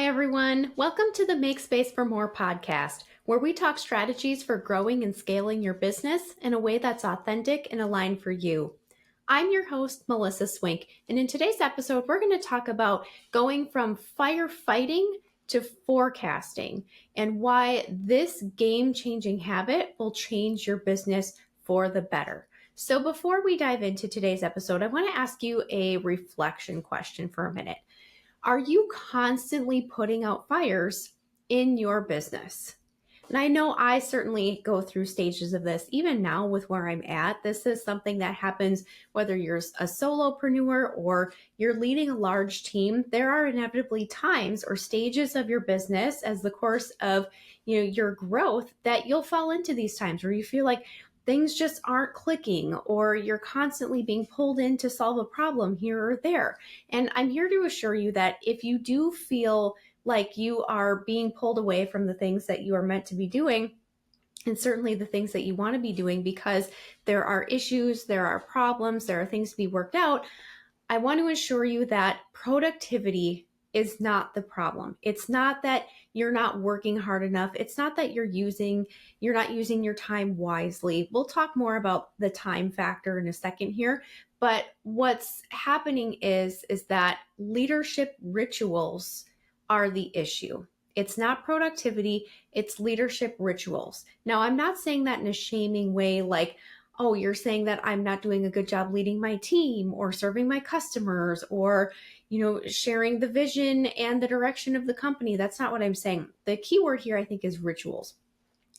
everyone. Welcome to the Make Space for More podcast, where we talk strategies for growing and scaling your business in a way that's authentic and aligned for you. I'm your host, Melissa Swink, and in today's episode, we're going to talk about going from firefighting to forecasting and why this game-changing habit will change your business for the better. So before we dive into today's episode, I want to ask you a reflection question for a minute. Are you constantly putting out fires in your business? And I know I certainly go through stages of this, even now with where I'm at. This is something that happens whether you're a solopreneur or you're leading a large team. There are inevitably times or stages of your business as the course of your growth that you'll fall into these times where you feel like things just aren't clicking or you're constantly being pulled in to solve a problem here or there. And I'm here to assure you that if you do feel like you are being pulled away from the things that you are meant to be doing, and certainly the things that you want to be doing because there are issues, there are problems, there are things to be worked out, I want to assure you that productivity is not the problem. It's not that you're not working hard enough. It's not that you're not using your time wisely. We'll talk more about the time factor in a second here. But what's happening is that leadership rituals are the issue. It's not productivity, it's leadership rituals. Now, I'm not saying that in a shaming way, like, oh, you're saying that I'm not doing a good job leading my team or serving my customers or, sharing the vision and the direction of the company. That's not what I'm saying. The key word here, I think, is rituals.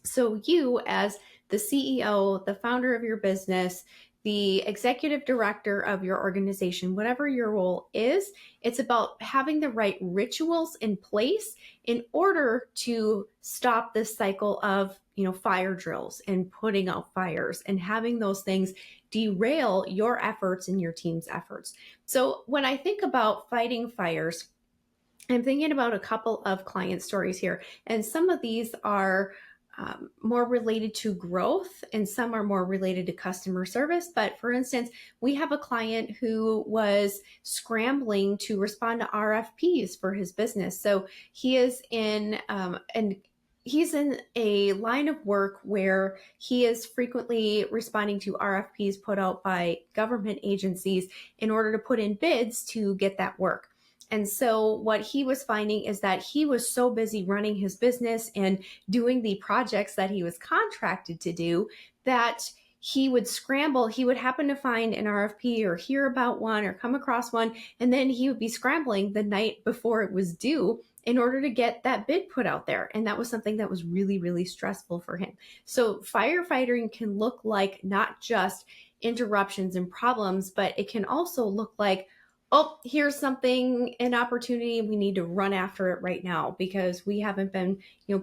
So you, as the CEO, the founder of your business, the executive director of your organization, whatever your role is, it's about having the right rituals in place in order to stop this cycle of, fire drills and putting out fires and having those things derail your efforts and your team's efforts. So when I think about fighting fires, I'm thinking about a couple of client stories here, and some of these are more related to growth and some are more related to customer service. But for instance, we have a client who was scrambling to respond to RFPs for his business. So he is he's in a line of work where he is frequently responding to RFPs put out by government agencies in order to put in bids to get that work. And so what he was finding is that he was so busy running his business and doing the projects that he was contracted to do that he would scramble. He would happen to find an RFP or hear about one or come across one, and then he would be scrambling the night before it was due in order to get that bid put out there. And that was something that was really, really stressful for him. So firefighting can look like not just interruptions and problems, but it can also look like, oh, here's something, an opportunity, we need to run after it right now because we haven't been,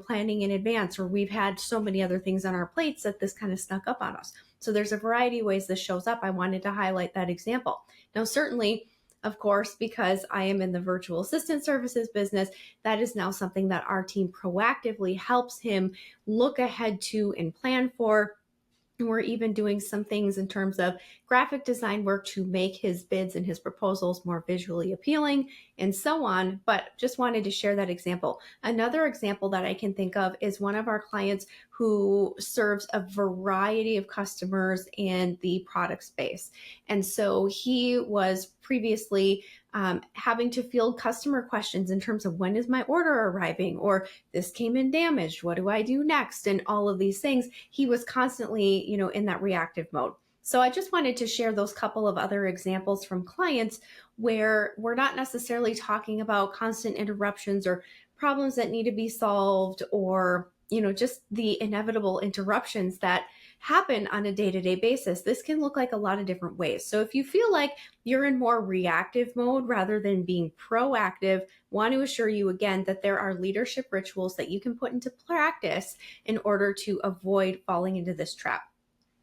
planning in advance, or we've had so many other things on our plates that this kind of snuck up on us. So there's a variety of ways this shows up. I wanted to highlight that example. Now, certainly, of course, because I am in the virtual assistant services business, that is now something that our team proactively helps him look ahead to and plan for. And we're even doing some things in terms of graphic design work to make his bids and his proposals more visually appealing and so on. But just wanted to share that example. Another example that I can think of is one of our clients who serves a variety of customers in the product space. And so he was previously having to field customer questions in terms of when is my order arriving, or this came in damaged, what do I do next? And all of these things, he was constantly, in that reactive mode. So I just wanted to share those couple of other examples from clients where we're not necessarily talking about constant interruptions or problems that need to be solved, or, just the inevitable interruptions that happen on a day-to-day basis. This can look like a lot of different ways. So if you feel like you're in more reactive mode rather than being proactive, want to assure you again that there are leadership rituals that you can put into practice in order to avoid falling into this trap.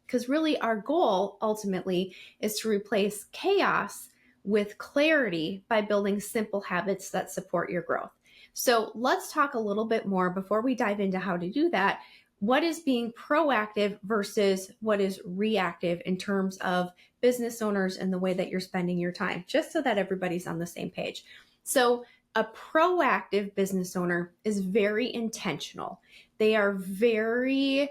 Because really our goal ultimately is to replace chaos with clarity by building simple habits that support your growth. So let's talk a little bit more before we dive into how to do that. What is being proactive versus what is reactive in terms of business owners and the way that you're spending your time, just so that everybody's on the same page. So A proactive business owner is very intentional. They are very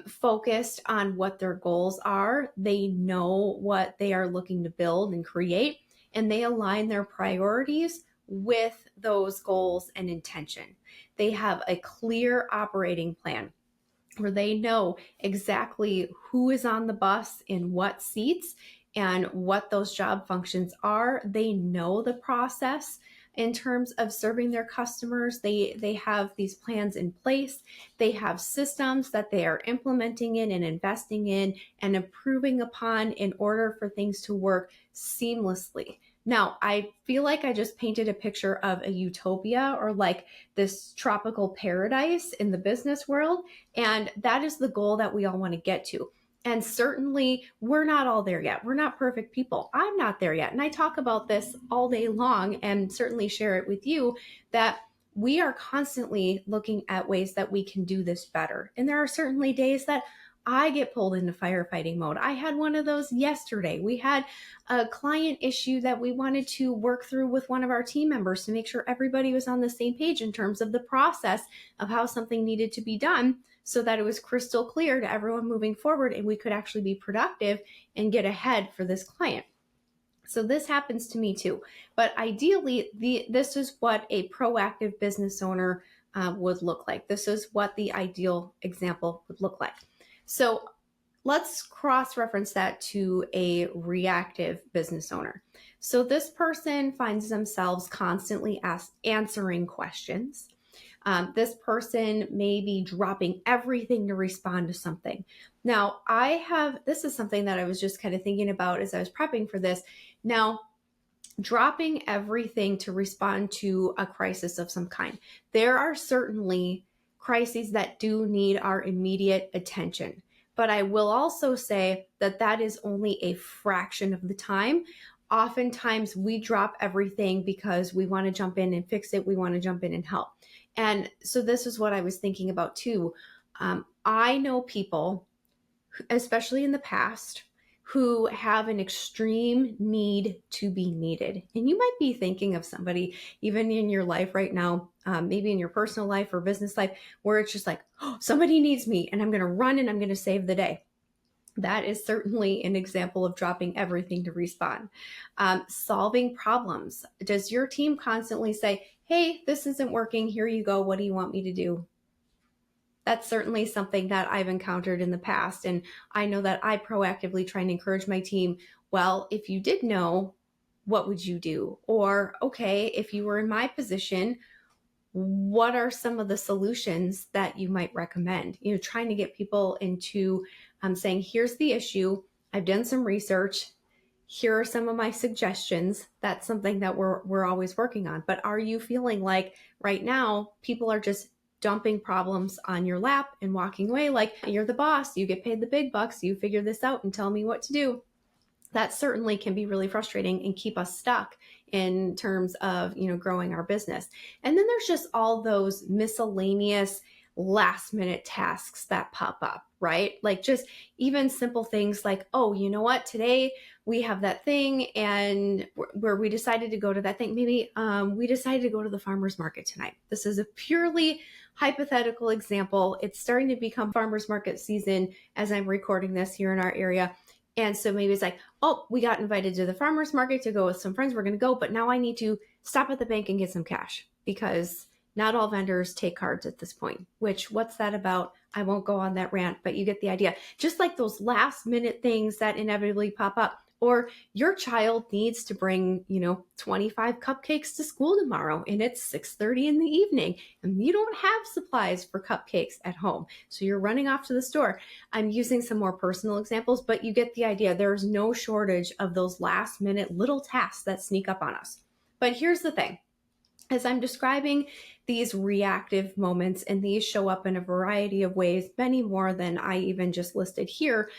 focused on what their goals are. They know what they are looking to build and create, and they align their priorities with those goals and intention. They have a clear operating plan where they know exactly who is on the bus in what seats and what those job functions are. They know the process in terms of serving their customers. They have these plans in place. They have systems that they are implementing in and investing in and improving upon in order for things to work seamlessly. Now, I feel like I just painted a picture of a utopia or like this tropical paradise in the business world. And that is the goal that we all want to get to. And certainly we're not all there yet. We're not perfect people. I'm not there yet. And I talk about this all day long and certainly share it with you that we are constantly looking at ways that we can do this better. And there are certainly days that I get pulled into firefighting mode. I had one of those yesterday. We had a client issue that we wanted to work through with one of our team members to make sure everybody was on the same page in terms of the process of how something needed to be done so that it was crystal clear to everyone moving forward and we could actually be productive and get ahead for this client. So this happens to me too. But ideally, this is what a proactive business owner would look like. This is what the ideal example would look like. So let's cross-reference that to a reactive business owner. So this person finds themselves constantly answering questions. This person may be dropping everything to respond to something. Now, this is something that I was just kind of thinking about as I was prepping for this. Now, dropping everything to respond to a crisis of some kind. There are certainly crises that do need our immediate attention. But I will also say that that is only a fraction of the time. Oftentimes we drop everything because we want to jump in and fix it. We want to jump in and help. And so this is what I was thinking about too. I know people, especially in the past, who have an extreme need to be needed. And you might be thinking of somebody, even in your life right now, maybe in your personal life or business life, where it's just like, oh, somebody needs me and I'm going to run and I'm going to save the day. That is certainly an example of dropping everything to respond. Solving problems. Does your team constantly say, hey, this isn't working, here you go, what do you want me to do? That's certainly something that I've encountered in the past. And I know that I proactively try and encourage my team. Well, if you did know, what would you do? Or, okay, if you were in my position, what are some of the solutions that you might recommend? Trying to get people into saying, here's the issue. I've done some research. Here are some of my suggestions. That's something that we're always working on. But are you feeling like right now people are just dumping problems on your lap and walking away like you're the boss, you get paid the big bucks, you figure this out and tell me what to do? That certainly can be really frustrating and keep us stuck in terms of, growing our business. And then there's just all those miscellaneous last minute tasks that pop up, right? Like just even simple things like, oh, you know what? Today we have that thing and where we decided to go to that thing. Maybe we decided to go to the farmer's market tonight. This is a purely hypothetical example. It's starting to become farmer's market season as I'm recording this here in our area. And so maybe it's like, oh, we got invited to the farmer's market to go with some friends. We're going to go, but now I need to stop at the bank and get some cash because not all vendors take cards at this point, what's that about? I won't go on that rant, but you get the idea. Just like those last minute things that inevitably pop up. Or your child needs to bring, 25 cupcakes to school tomorrow and it's 6:30 in the evening and you don't have supplies for cupcakes at home. So you're running off to the store. I'm using some more personal examples, but you get the idea. There's no shortage of those last minute little tasks that sneak up on us. But here's the thing. As I'm describing these reactive moments, and these show up in a variety of ways, many more than I even just listed here,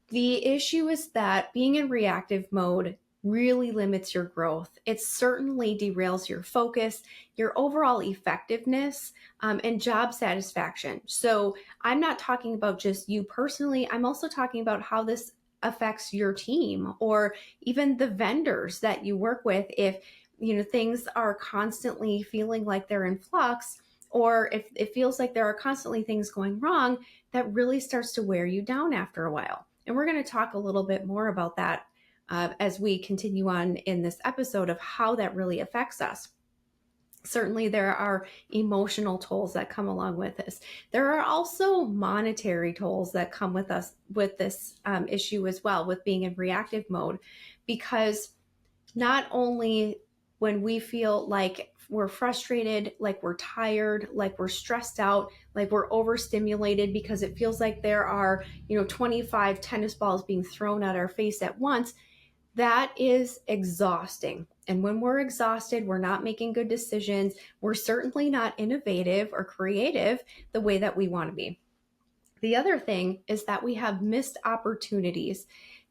the issue is that being in reactive mode really limits your growth. It certainly derails your focus, your overall effectiveness, and job satisfaction. So I'm not talking about just you personally. I'm also talking about how this affects your team or even the vendors that you work with. If things are constantly feeling like they're in flux, or if it feels like there are constantly things going wrong, that really starts to wear you down after a while. And we're going to talk a little bit more about that as we continue on in this episode of how that really affects us. Certainly, there are emotional tolls that come along with this. There are also monetary tolls that come with us with this issue as well, with being in reactive mode, because not only when we feel like we're frustrated, like we're tired, like we're stressed out, like we're overstimulated because it feels like there are, 25 tennis balls being thrown at our face at once, that is exhausting. And when we're exhausted, we're not making good decisions. We're certainly not innovative or creative the way that we want to be. The other thing is that we have missed opportunities.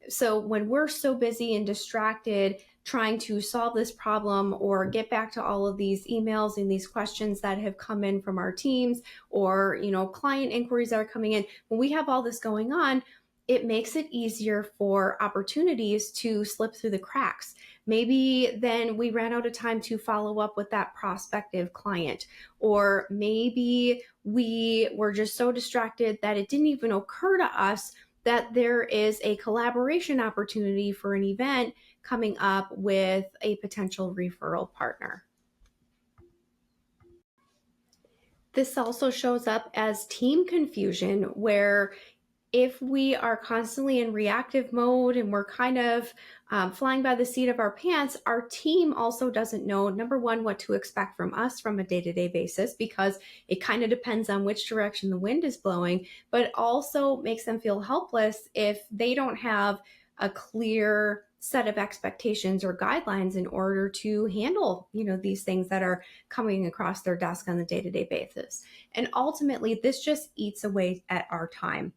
So when we're so busy and distracted trying to solve this problem or get back to all of these emails and these questions that have come in from our teams, or client inquiries that are coming in, when we have all this going on, it makes it easier for opportunities to slip through the cracks. Maybe then we ran out of time to follow up with that prospective client, or maybe we were just so distracted that it didn't even occur to us that there is a collaboration opportunity for an event coming up with a potential referral partner. This also shows up as team confusion, where if we are constantly in reactive mode and we're kind of flying by the seat of our pants, our team also doesn't know, number one, what to expect from us from a day-to-day basis, because it kind of depends on which direction the wind is blowing, but it also makes them feel helpless if they don't have a clear set of expectations or guidelines in order to handle, these things that are coming across their desk on a day-to-day basis. And ultimately, this just eats away at our time.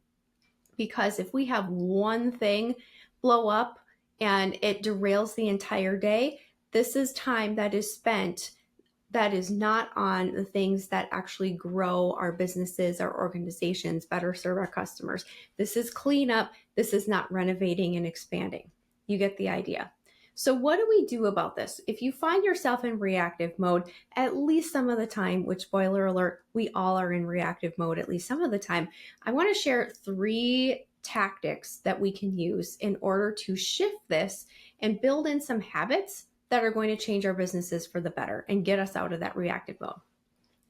Because if we have one thing blow up and it derails the entire day, this is time that is spent that is not on the things that actually grow our businesses, our organizations, better serve our customers. This is cleanup. This is not renovating and expanding. You get the idea. So what do we do about this? If you find yourself in reactive mode, at least some of the time, which, spoiler alert, we all are in reactive mode at least some of the time, I want to share 3 tactics that we can use in order to shift this and build in some habits that are going to change our businesses for the better and get us out of that reactive mode.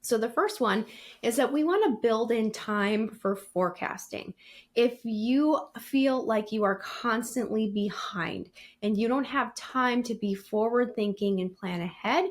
So the first one is that we want to build in time for forecasting. If you feel like you are constantly behind and you don't have time to be forward thinking and plan ahead,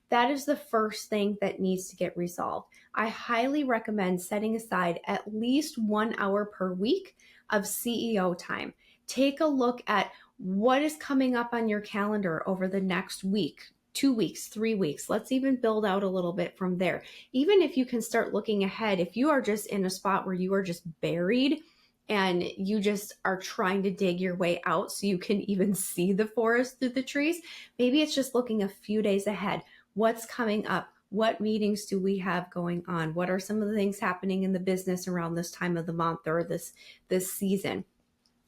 that is the first thing that needs to get resolved. I highly recommend setting aside at least 1 hour per week of CEO time. Take a look at what is coming up on your calendar over the next week, 2 weeks, 3 weeks. Let's even build out a little bit from there. Even if you can start looking ahead, if you are just in a spot where you are just buried and you just are trying to dig your way out so you can even see the forest through the trees, maybe it's just looking a few days ahead. What's coming up? What meetings do we have going on? What are some of the things happening in the business around this time of the month or this season?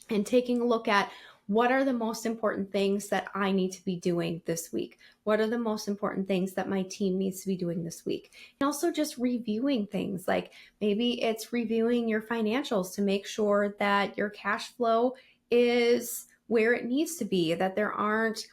And taking a look at what are the most important things that I need to be doing this week? What are the most important things that my team needs to be doing this week? And also just reviewing things, like maybe it's reviewing your financials to make sure that your cash flow is where it needs to be, that there aren't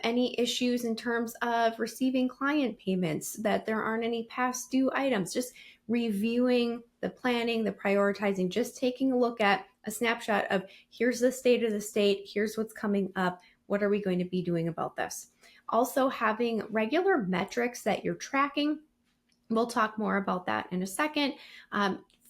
any issues in terms of receiving client payments, that there aren't any past due items, just reviewing the planning, the prioritizing, just taking a look at a snapshot of here's the state of the state, here's what's coming up, what are we going to be doing about this? Also, having regular metrics that you're tracking. We'll talk more about that in a second.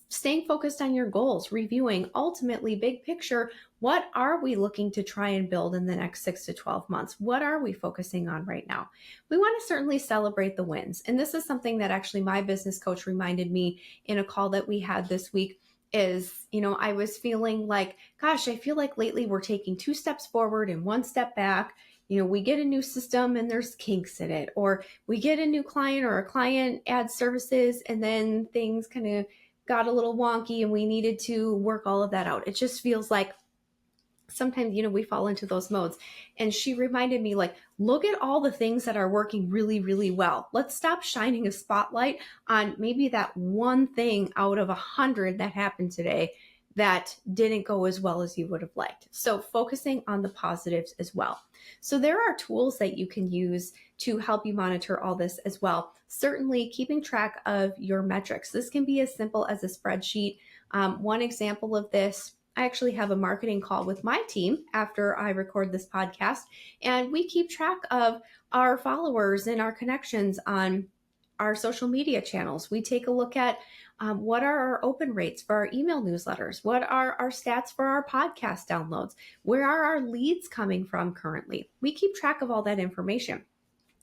Staying focused on your goals, reviewing ultimately big picture, what are we looking to try and build in the next 6 to 12 months? What are we focusing on right now? We want to certainly celebrate the wins. And this is something that actually my business coach reminded me in a call that we had this week is, I was feeling like, gosh, I feel like lately we're taking 2 steps forward and 1 step back. We get a new system and there's kinks in it, or we get a new client or a client adds services and then things kind of got a little wonky and we needed to work all of that out. It just feels like sometimes, we fall into those modes. And she reminded me, like, look at all the things that are working really, really well. Let's stop shining a spotlight on maybe that one thing out of 100 that happened today that didn't go as well as you would have liked. So focusing on the positives as well. So there are tools that you can use to help you monitor all this as well. Certainly keeping track of your metrics. This can be as simple as a spreadsheet. One example of this, I actually have a marketing call with my team after I record this podcast, and we keep track of our followers and our connections on our social media channels. We take a look at what are our open rates for our email newsletters? What are our stats for our podcast downloads? Where are our leads coming from currently? We keep track of all that information.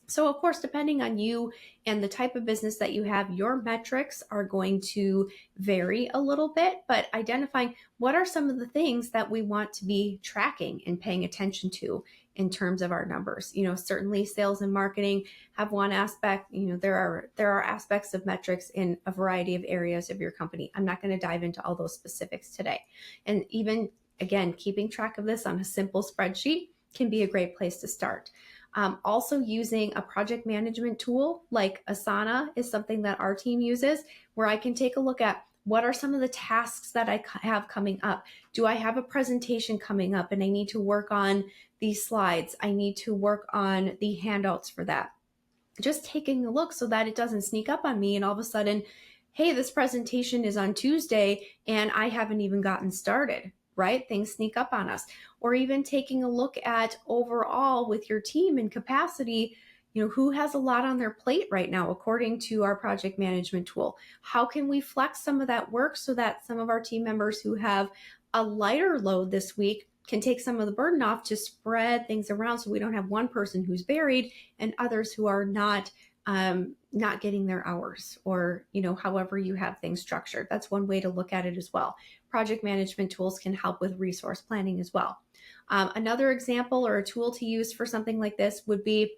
So of course, depending on you and the type of business that you have, your metrics are going to vary a little bit, but identifying what are some of the things that we want to be tracking and paying attention to in terms of our numbers. Certainly sales and marketing have one aspect. There are aspects of metrics in a variety of areas of your company. I'm not going to dive into all those specifics today. And even, again, keeping track of this on a simple spreadsheet can be a great place to start. Also using a project management tool like Asana is something that our team uses, where I can take a look at what are some of the tasks that I have coming up. Do I have a presentation coming up and I need to work on these slides? I need to work on the handouts for that. Just taking a look so that it doesn't sneak up on me and all of a sudden, hey, this presentation is on Tuesday and I haven't even gotten started. Right? Things sneak up on us. Or even taking a look at overall with your team and capacity, who has a lot on their plate right now, according to our project management tool. How can we flex some of that work so that some of our team members who have a lighter load this week can take some of the burden off to spread things around, so we don't have one person who's buried and others who are not getting their hours, or however you have things structured. That's one way to look at it as well. Project management tools can help with resource planning as well. Another example or a tool to use for something like this would be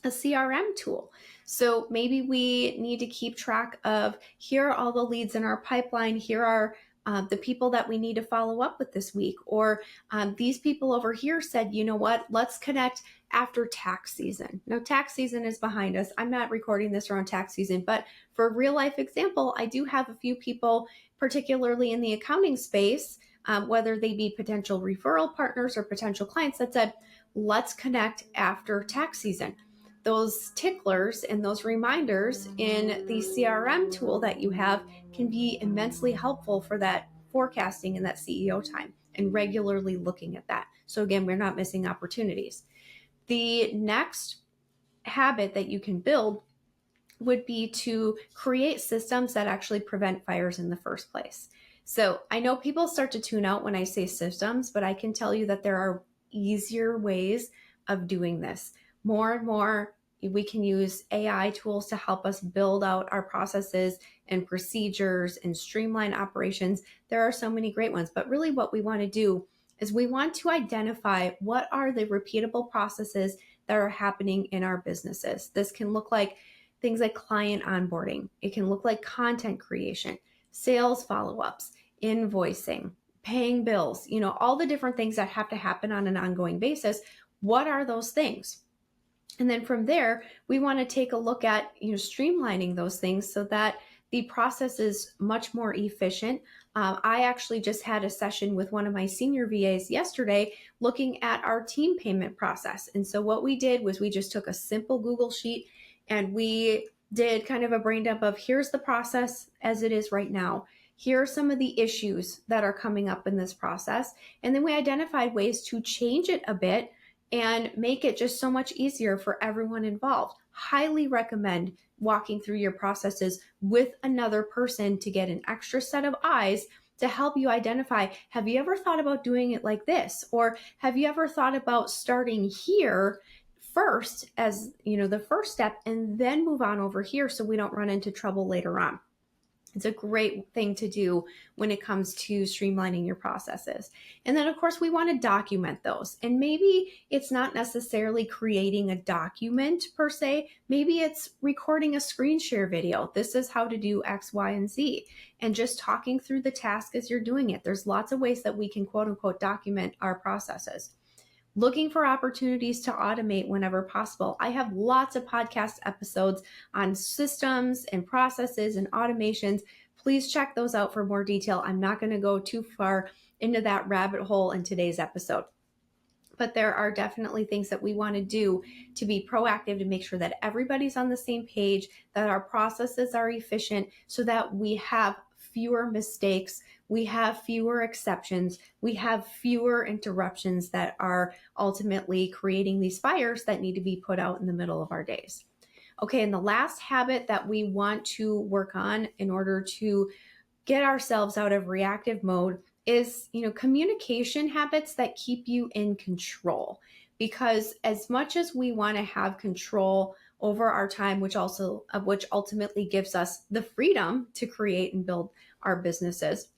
a CRM tool. So maybe we need to keep track of, here are all the leads in our pipeline, here are the people that we need to follow up with this week, or these people over here said, you know what, let's connect after tax season. Now, tax season is behind us. I'm not recording this around tax season, but for a real life example, I do have a few people, particularly in the accounting space, whether they be potential referral partners or potential clients, that said, let's connect after tax season. Those ticklers and those reminders in the CRM tool that you have can be immensely helpful for that forecasting and that CEO time, and regularly looking at that. So again, we're not missing opportunities. The next habit that you can build would be to create systems that actually prevent fires in the first place. So I know people start to tune out when I say systems, but I can tell you that there are easier ways of doing this. More and more, we can use AI tools to help us build out our processes and procedures and streamline operations. There are so many great ones, but really what we want to do is we want to identify what are the repeatable processes that are happening in our businesses. This can look like things like client onboarding. It can look like content creation, sales follow-ups, invoicing, paying bills, all the different things that have to happen on an ongoing basis. What are those things? And then from there, we want to take a look at, streamlining those things so that the process is much more efficient. I actually just had a session with one of my senior VAs yesterday looking at our team payment process. And so what we did was we just took a simple Google sheet and we did kind of a brain dump of, here's the process as it is right now. Here are some of the issues that are coming up in this process. And then we identified ways to change it a bit and make it just so much easier for everyone involved. Highly recommend walking through your processes with another person to get an extra set of eyes to help you identify, have you ever thought about doing it like this? Or have you ever thought about starting here first as, the first step, and then move on over here so we don't run into trouble later on? It's a great thing to do when it comes to streamlining your processes. And then, of course, we want to document those. And maybe it's not necessarily creating a document per se. Maybe it's recording a screen share video. This is how to do X, Y, and Z. And just talking through the task as you're doing it. There's lots of ways that we can quote unquote document our processes. Looking for opportunities to automate whenever possible. I have lots of podcast episodes on systems and processes and automations. Please check those out for more detail. I'm not going to go too far into that rabbit hole in today's episode. But there are definitely things that we want to do to be proactive to make sure that everybody's on the same page, that our processes are efficient, so that we have fewer mistakes, we have fewer exceptions, we have fewer interruptions that are ultimately creating these fires that need to be put out in the middle of our days. Okay, and the last habit that we want to work on in order to get ourselves out of reactive mode is, communication habits that keep you in control. Because as much as we want to have control over our time, which ultimately gives us the freedom to create and build our businesses,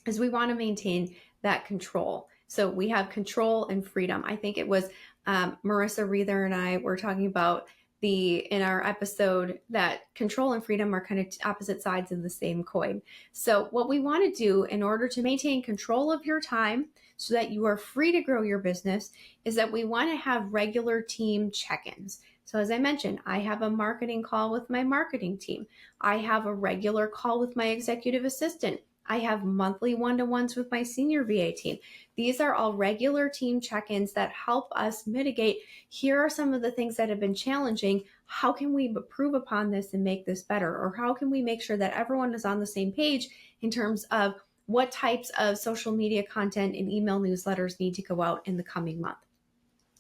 is we want to maintain that control. So we have control and freedom. I think it was Marissa Reether and I were talking about in our episode that control and freedom are kind of opposite sides of the same coin. So what we want to do in order to maintain control of your time so that you are free to grow your business is that we want to have regular team check-ins. So as I mentioned, I have a marketing call with my marketing team. I have a regular call with my executive assistant. I have monthly one-to-ones with my senior VA team. These are all regular team check-ins that help us mitigate. Here are some of the things that have been challenging. How can we improve upon this and make this better? Or how can we make sure that everyone is on the same page in terms of what types of social media content and email newsletters need to go out in the coming month?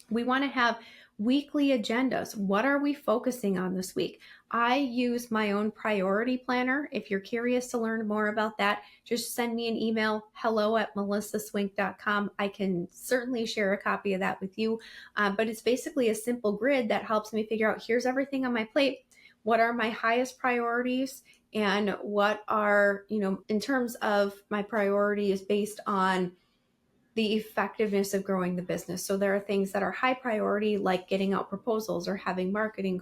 We want to have weekly agendas. What are we focusing on this week? I use my own priority planner. If you're curious to learn more about that, just send me an email, hello@melissaswink.com. I can certainly share a copy of that with you. But it's basically a simple grid that helps me figure out, here's everything on my plate. What are my highest priorities? And what are, in terms of my priorities based on the effectiveness of growing the business. So there are things that are high priority, like getting out proposals or having marketing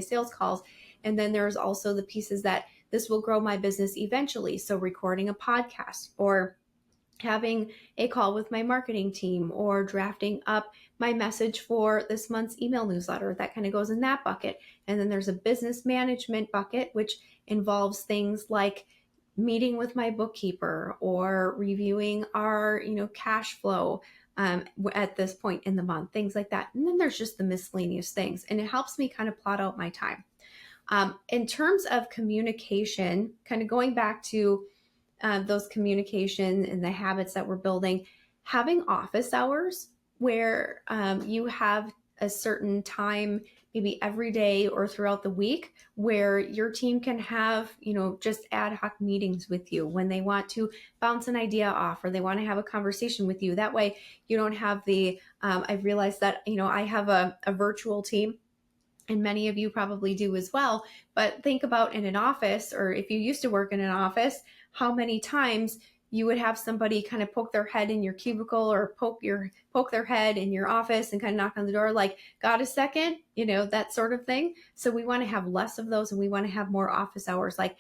sales calls. And then there's also the pieces that this will grow my business eventually. So recording a podcast or having a call with my marketing team or drafting up my message for this month's email newsletter. That kind of goes in that bucket. And then there's a business management bucket, which involves things like meeting with my bookkeeper or reviewing our, cash flow at this point in the month, things like that. And then there's just the miscellaneous things. And it helps me kind of plot out my time. In terms of communication, kind of going back to those communication and the habits that we're building, having office hours where you have a certain time, maybe every day or throughout the week, where your team can have, just ad hoc meetings with you when they want to bounce an idea off or they want to have a conversation with you. That way you don't have I've realized that, I have a virtual team. And many of you probably do as well. But think about in an office, or if you used to work in an office, how many times you would have somebody kind of poke their head in your cubicle or poke their head in your office and kind of knock on the door like, got a second, that sort of thing. So we want to have less of those and we want to have more office hours. Like,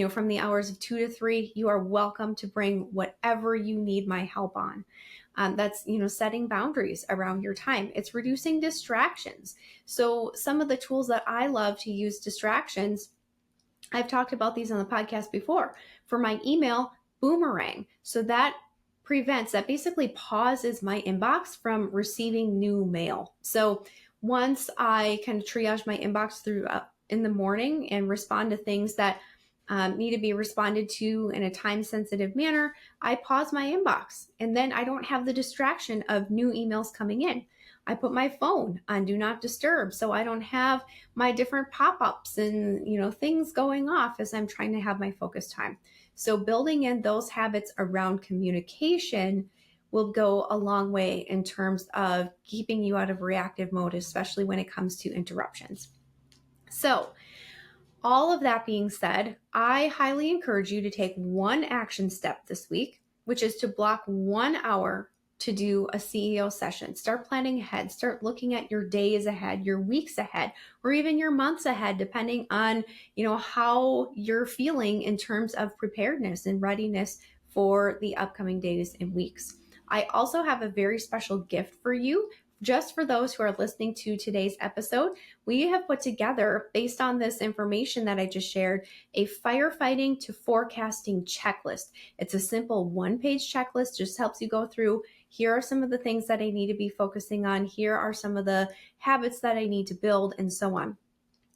from the hours of 2 to 3, you are welcome to bring whatever you need my help on. That's, setting boundaries around your time. It's reducing distractions. So some of the tools that I love to use distractions, I've talked about these on the podcast before. For my email, Boomerang. So that basically pauses my inbox from receiving new mail. So once I kind of triage my inbox through in the morning and respond to things that need to be responded to in a time-sensitive manner, I pause my inbox and then I don't have the distraction of new emails coming in. I put my phone on do not disturb so I don't have my different pop-ups and things going off as I'm trying to have my focus time. So building in those habits around communication will go a long way in terms of keeping you out of reactive mode, especially when it comes to interruptions. So All of that being said, I highly encourage you to take one action step this week, which is to block 1 hour to do a CEO session. Start planning ahead. Start looking at your days ahead, your weeks ahead, or even your months ahead, depending on, how you're feeling in terms of preparedness and readiness for the upcoming days and weeks. I also have a very special gift for you. Just for those who are listening to today's episode, we have put together, based on this information that I just shared, a firefighting to forecasting checklist. It's a simple one-page checklist, just helps you go through, here are some of the things that I need to be focusing on, here are some of the habits that I need to build, and so on.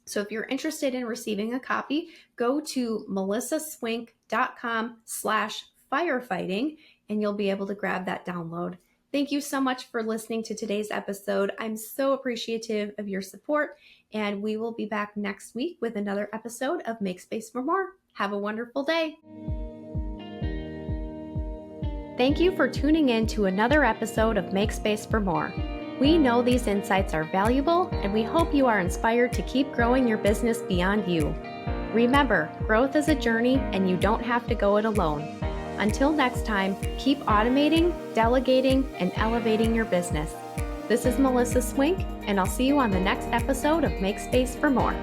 So if you're interested in receiving a copy, go to melissaswink.com/firefighting and you'll be able to grab that download. Thank you so much for listening to today's episode. I'm so appreciative of your support, and we will be back next week with another episode of Make Space for More. Have a wonderful day. Thank you for tuning in to another episode of Make Space for More. We know these insights are valuable, and we hope you are inspired to keep growing your business beyond you. Remember, growth is a journey, and you don't have to go it alone. Until next time, keep automating, delegating, and elevating your business. This is Melissa Swink, and I'll see you on the next episode of Make Space for More.